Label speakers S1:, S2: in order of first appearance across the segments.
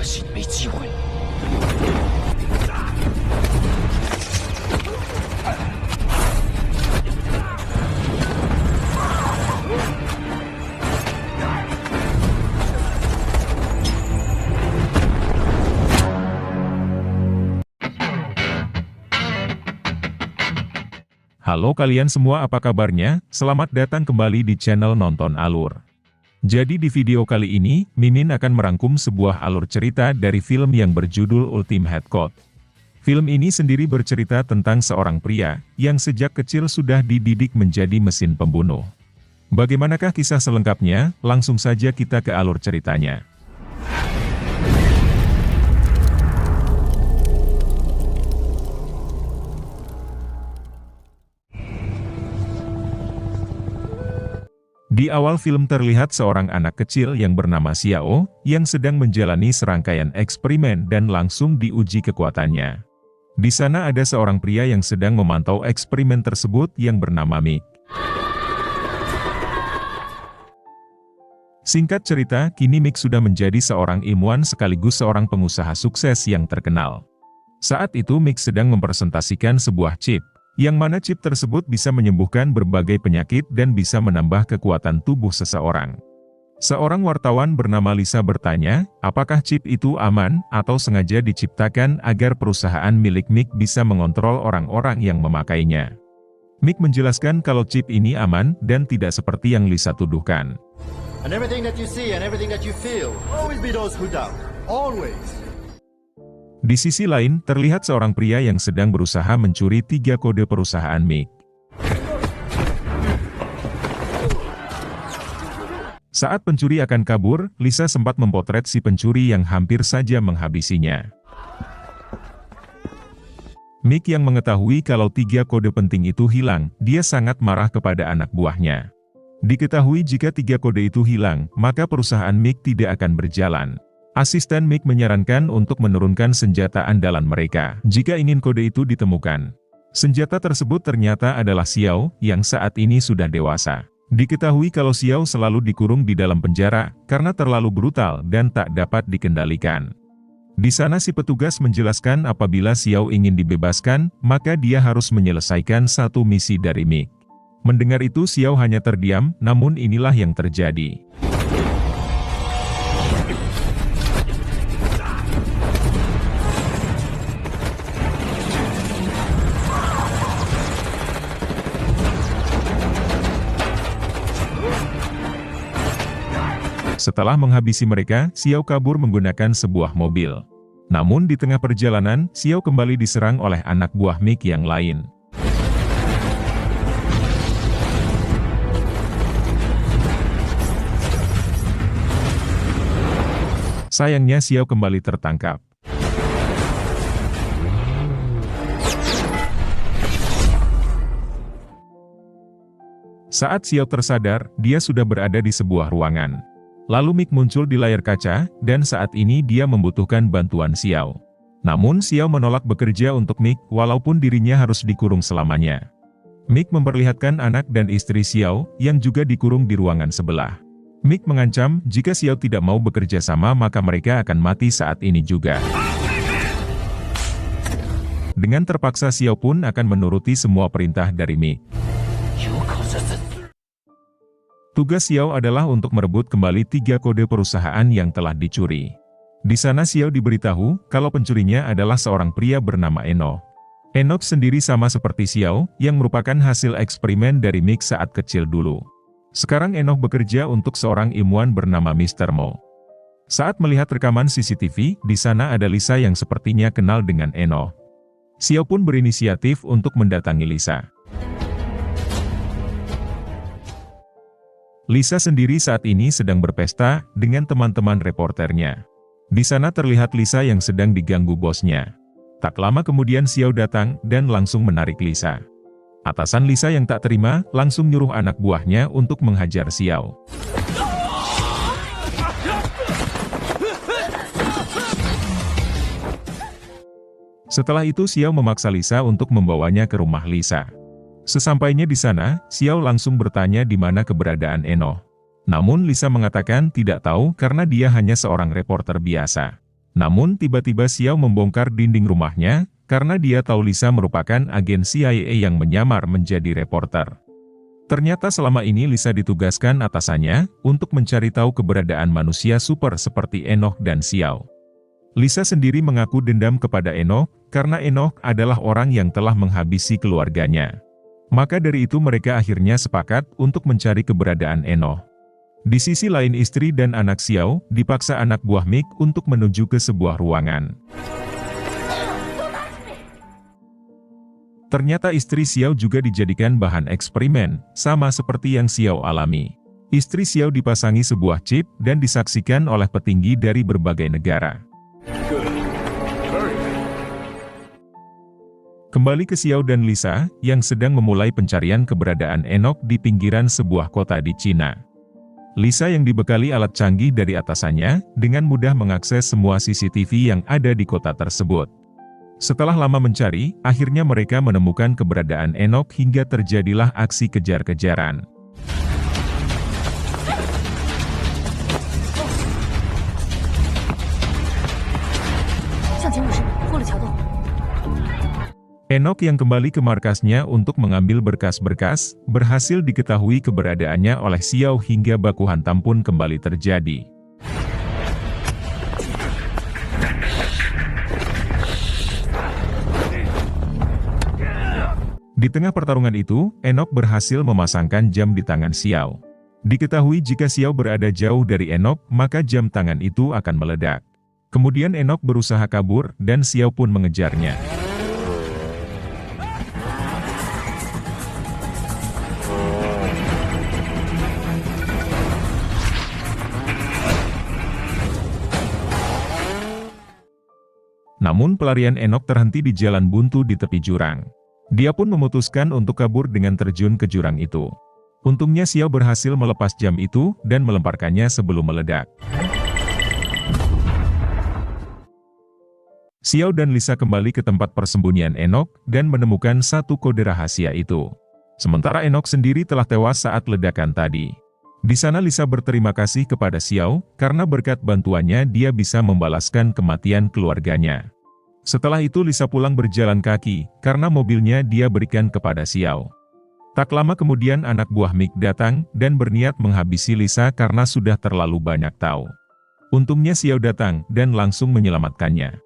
S1: 惜你没机会。
S2: Halo kalian semua, apa kabarnya? Selamat datang kembali di channel Nonton Alur. Jadi di video kali ini, Mimin akan merangkum sebuah alur cerita dari film yang berjudul Ultimate Code. Film ini sendiri bercerita tentang seorang pria, yang sejak kecil sudah dididik menjadi mesin pembunuh. Bagaimanakah kisah selengkapnya? Langsung saja kita ke alur ceritanya. Di awal film terlihat seorang anak kecil yang bernama Xiao, yang sedang menjalani serangkaian eksperimen dan langsung diuji kekuatannya. Di sana ada seorang pria yang sedang memantau eksperimen tersebut yang bernama Mick. Singkat cerita, kini Mick sudah menjadi seorang ilmuwan sekaligus seorang pengusaha sukses yang terkenal. Saat itu Mick sedang mempresentasikan sebuah chip, yang mana chip tersebut bisa menyembuhkan berbagai penyakit dan bisa menambah kekuatan tubuh seseorang. Seorang wartawan bernama Lisa bertanya, apakah chip itu aman atau sengaja diciptakan agar perusahaan milik Mick bisa mengontrol orang-orang yang memakainya. Mick menjelaskan kalau chip ini aman dan tidak seperti yang Lisa tuduhkan.
S3: And everything that you see and everything that you feel, always be those who doubt. Always.
S2: Di sisi lain, terlihat seorang pria yang sedang berusaha mencuri 3 kode perusahaan Mick. Saat pencuri akan kabur, Lisa sempat memotret si pencuri yang hampir saja menghabisinya. Mick yang mengetahui kalau 3 kode penting itu hilang, dia sangat marah kepada anak buahnya. Diketahui jika 3 kode itu hilang, maka perusahaan Mick tidak akan berjalan. Asisten Mick menyarankan untuk menurunkan senjata andalan mereka, jika ingin kode itu ditemukan. Senjata tersebut ternyata adalah Xiao, yang saat ini sudah dewasa. Diketahui kalau Xiao selalu dikurung di dalam penjara, karena terlalu brutal dan tak dapat dikendalikan. Di sana si petugas menjelaskan apabila Xiao ingin dibebaskan, maka dia harus menyelesaikan satu misi dari Mick. Mendengar itu Xiao hanya terdiam, namun inilah yang terjadi. Setelah menghabisi mereka, Xiao kabur menggunakan sebuah mobil. Namun di tengah perjalanan, Xiao kembali diserang oleh anak buah Mick yang lain. Sayangnya Xiao kembali tertangkap. Saat Xiao tersadar, dia sudah berada di sebuah ruangan. Lalu Mick muncul di layar kaca, dan saat ini dia membutuhkan bantuan Xiao. Namun Xiao menolak bekerja untuk Mick, walaupun dirinya harus dikurung selamanya. Mick memperlihatkan anak dan istri Xiao, yang juga dikurung di ruangan sebelah. Mick mengancam, jika Xiao tidak mau bekerja sama maka mereka akan mati saat ini juga. Dengan terpaksa Xiao pun akan menuruti semua perintah dari Mick. Tugas Xiao adalah untuk merebut kembali 3 kode perusahaan yang telah dicuri. Di sana Xiao diberitahu, kalau pencurinya adalah seorang pria bernama Enoch. Enoch sendiri sama seperti Xiao, yang merupakan hasil eksperimen dari Mick saat kecil dulu. Sekarang Enoch bekerja untuk seorang ilmuwan bernama Mr. Mo. Saat melihat rekaman CCTV, di sana ada Lisa yang sepertinya kenal dengan Enoch. Xiao pun berinisiatif untuk mendatangi Lisa. Lisa sendiri saat ini sedang berpesta dengan teman-teman reporternya. Di sana terlihat Lisa yang sedang diganggu bosnya. Tak lama kemudian Xiao datang dan langsung menarik Lisa. Atasan Lisa yang tak terima, langsung nyuruh anak buahnya untuk menghajar Xiao. Setelah itu Xiao memaksa Lisa untuk membawanya ke rumah Lisa. Sesampainya di sana, Xiao langsung bertanya di mana keberadaan Enoch. Namun Lisa mengatakan tidak tahu karena dia hanya seorang reporter biasa. Namun tiba-tiba Xiao membongkar dinding rumahnya, karena dia tahu Lisa merupakan agen CIA yang menyamar menjadi reporter. Ternyata selama ini Lisa ditugaskan atasannya untuk mencari tahu keberadaan manusia super seperti Enoch dan Xiao. Lisa sendiri mengaku dendam kepada Enoch, karena Enoch adalah orang yang telah menghabisi keluarganya. Maka dari itu mereka akhirnya sepakat untuk mencari keberadaan Enoch. Di sisi lain istri dan anak Xiao dipaksa anak buah Mick untuk menuju ke sebuah ruangan. Ternyata istri Xiao juga dijadikan bahan eksperimen, sama seperti yang Xiao alami. Istri Xiao dipasangi sebuah chip dan disaksikan oleh petinggi dari berbagai negara. Kembali ke Xiao dan Lisa, yang sedang memulai pencarian keberadaan Enoch di pinggiran sebuah kota di Cina. Lisa yang dibekali alat canggih dari atasannya, dengan mudah mengakses semua CCTV yang ada di kota tersebut. Setelah lama mencari, akhirnya mereka menemukan keberadaan Enoch hingga terjadilah aksi kejar-kejaran. Enoch yang kembali ke markasnya untuk mengambil berkas-berkas, berhasil diketahui keberadaannya oleh Xiao hingga baku hantam pun kembali terjadi. Di tengah pertarungan itu, Enoch berhasil memasangkan jam di tangan Xiao. Diketahui jika Xiao berada jauh dari Enoch, maka jam tangan itu akan meledak. Kemudian Enoch berusaha kabur, dan Xiao pun mengejarnya. Namun pelarian Enoch terhenti di jalan buntu di tepi jurang. Dia pun memutuskan untuk kabur dengan terjun ke jurang itu. Untungnya Xiao berhasil melepas jam itu dan melemparkannya sebelum meledak. Xiao dan Lisa kembali ke tempat persembunyian Enoch dan menemukan satu kode rahasia itu. Sementara Enoch sendiri telah tewas saat ledakan tadi. Di sana Lisa berterima kasih kepada Xiao, karena berkat bantuannya dia bisa membalaskan kematian keluarganya. Setelah itu Lisa pulang berjalan kaki, karena mobilnya dia berikan kepada Xiao. Tak lama kemudian anak buah Mick datang, dan berniat menghabisi Lisa karena sudah terlalu banyak tahu. Untungnya Xiao datang, dan langsung menyelamatkannya.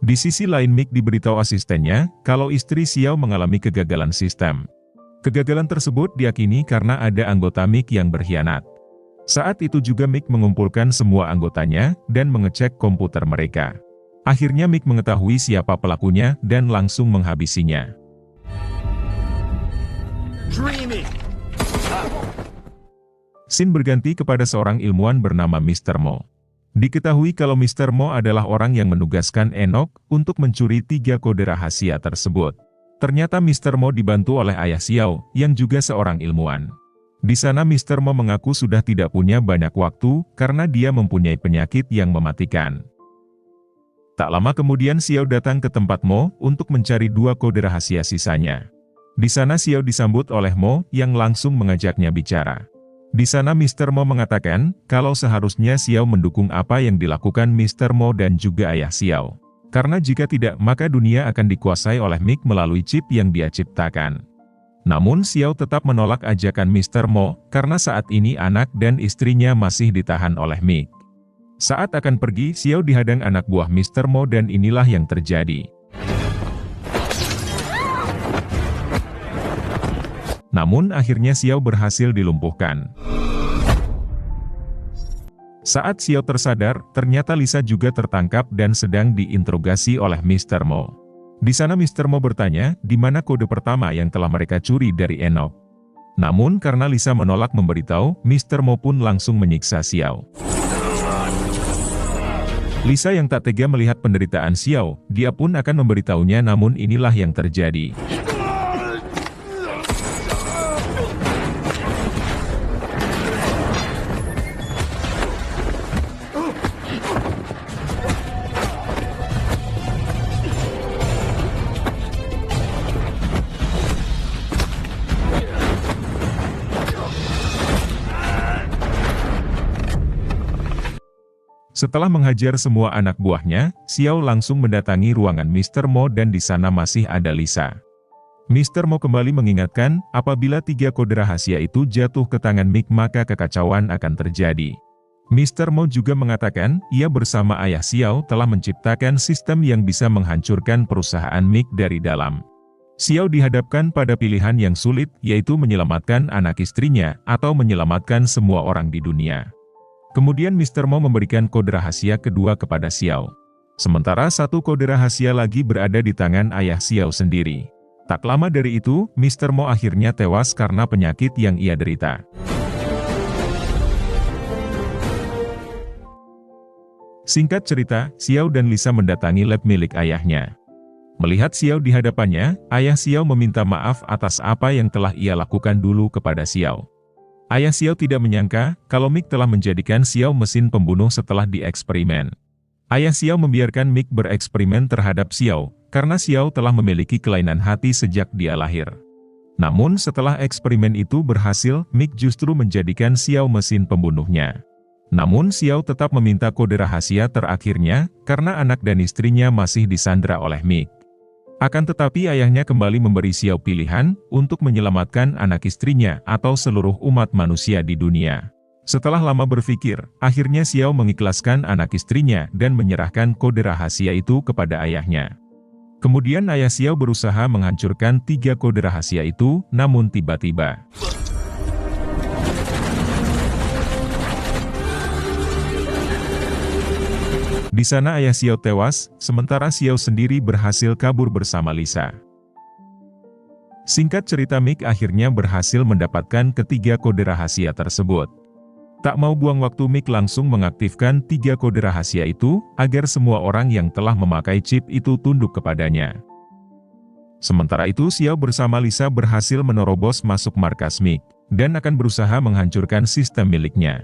S2: Di sisi lain Mick diberitahu asistennya, kalau istri Xiao mengalami kegagalan sistem. Kegagalan tersebut diyakini karena ada anggota Mick yang berkhianat. Saat itu juga Mick mengumpulkan semua anggotanya, dan mengecek komputer mereka. Akhirnya Mick mengetahui siapa pelakunya, dan langsung menghabisinya. Scene berganti kepada seorang ilmuwan bernama Mr. Mo. Diketahui kalau Mr. Mo adalah orang yang menugaskan Enoch untuk mencuri 3 kode rahasia tersebut. Ternyata Mr. Mo dibantu oleh ayah Xiao, yang juga seorang ilmuwan. Di sana Mr. Mo mengaku sudah tidak punya banyak waktu, karena dia mempunyai penyakit yang mematikan. Tak lama kemudian Xiao datang ke tempat Mo, untuk mencari 2 kode rahasia sisanya. Di sana Xiao disambut oleh Mo, yang langsung mengajaknya bicara. Di sana Mr. Mo mengatakan, kalau seharusnya Xiao mendukung apa yang dilakukan Mr. Mo dan juga ayah Xiao. Karena jika tidak maka dunia akan dikuasai oleh Mick melalui chip yang dia ciptakan. Namun Xiao tetap menolak ajakan Mr. Mo, karena saat ini anak dan istrinya masih ditahan oleh Mick. Saat akan pergi, Xiao dihadang anak buah Mr. Mo dan inilah yang terjadi. Namun akhirnya Xiao berhasil dilumpuhkan. Saat Xiao tersadar, ternyata Lisa juga tertangkap dan sedang diinterogasi oleh Mr. Mo. Di sana Mr. Mo bertanya, di mana kode pertama yang telah mereka curi dari Enoch. Namun karena Lisa menolak memberitahu, Mr. Mo pun langsung menyiksa Xiao. Lisa yang tak tega melihat penderitaan Xiao, dia pun akan memberitahunya namun inilah yang terjadi. Setelah menghajar semua anak buahnya, Xiao langsung mendatangi ruangan Mr. Mo dan di sana masih ada Lisa. Mr. Mo kembali mengingatkan, apabila 3 kode rahasia itu jatuh ke tangan Mick maka kekacauan akan terjadi. Mr. Mo juga mengatakan, ia bersama ayah Xiao telah menciptakan sistem yang bisa menghancurkan perusahaan Mick dari dalam. Xiao dihadapkan pada pilihan yang sulit, yaitu menyelamatkan anak istrinya, atau menyelamatkan semua orang di dunia. Kemudian Mr. Mo memberikan kode rahasia kedua kepada Xiao. Sementara 1 kode rahasia lagi berada di tangan ayah Xiao sendiri. Tak lama dari itu, Mr. Mo akhirnya tewas karena penyakit yang ia derita. Singkat cerita, Xiao dan Lisa mendatangi lab milik ayahnya. Melihat Xiao di hadapannya, ayah Xiao meminta maaf atas apa yang telah ia lakukan dulu kepada Xiao. Ayah Xiao tidak menyangka kalau Mick telah menjadikan Xiao mesin pembunuh setelah dieksperimen. Ayah Xiao membiarkan Mick bereksperimen terhadap Xiao, karena Xiao telah memiliki kelainan hati sejak dia lahir. Namun setelah eksperimen itu berhasil, Mick justru menjadikan Xiao mesin pembunuhnya. Namun Xiao tetap meminta kode rahasia terakhirnya, karena anak dan istrinya masih disandra oleh Mick. Akan tetapi ayahnya kembali memberi Xiao pilihan, untuk menyelamatkan anak istrinya atau seluruh umat manusia di dunia. Setelah lama berpikir, akhirnya Xiao mengikhlaskan anak istrinya dan menyerahkan kode rahasia itu kepada ayahnya. Kemudian ayah Xiao berusaha menghancurkan 3 kode rahasia itu, namun tiba-tiba di sana ayah Xiao tewas, sementara Xiao sendiri berhasil kabur bersama Lisa. Singkat cerita, Mick akhirnya berhasil mendapatkan ketiga kode rahasia tersebut. Tak mau buang waktu, Mick langsung mengaktifkan 3 kode rahasia itu, agar semua orang yang telah memakai chip itu tunduk kepadanya. Sementara itu Xiao bersama Lisa berhasil menerobos masuk markas Mick, dan akan berusaha menghancurkan sistem miliknya.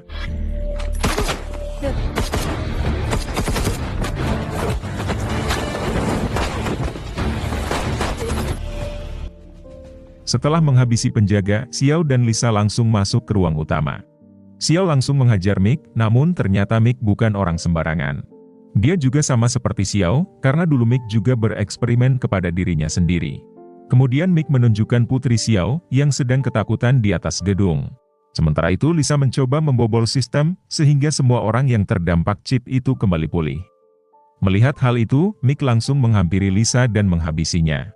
S2: Setelah menghabisi penjaga, Xiao dan Lisa langsung masuk ke ruang utama. Xiao langsung menghajar Mick, namun ternyata Mick bukan orang sembarangan. Dia juga sama seperti Xiao, karena dulu Mick juga bereksperimen kepada dirinya sendiri. Kemudian Mick menunjukkan putri Xiao, yang sedang ketakutan di atas gedung. Sementara itu Lisa mencoba membobol sistem, sehingga semua orang yang terdampak chip itu kembali pulih. Melihat hal itu, Mick langsung menghampiri Lisa dan menghabisinya.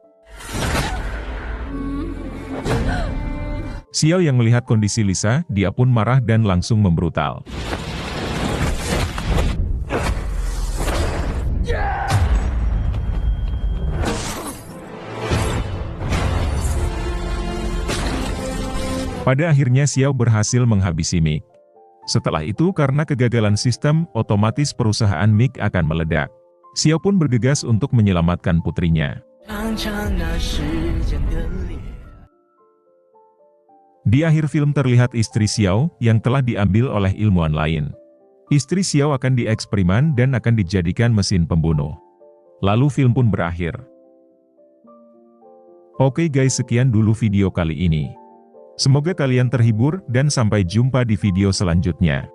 S2: Xiao yang melihat kondisi Lisa, dia pun marah dan langsung membrutal. Pada akhirnya Xiao berhasil menghabisi Mick. Setelah itu karena kegagalan sistem, otomatis perusahaan Mick akan meledak. Xiao pun bergegas untuk menyelamatkan putrinya. Di akhir film terlihat istri Xiao, yang telah diambil oleh ilmuwan lain. Istri Xiao akan dieksperimen dan akan dijadikan mesin pembunuh. Lalu film pun berakhir. Oke guys, sekian dulu video kali ini. Semoga kalian terhibur dan sampai jumpa di video selanjutnya.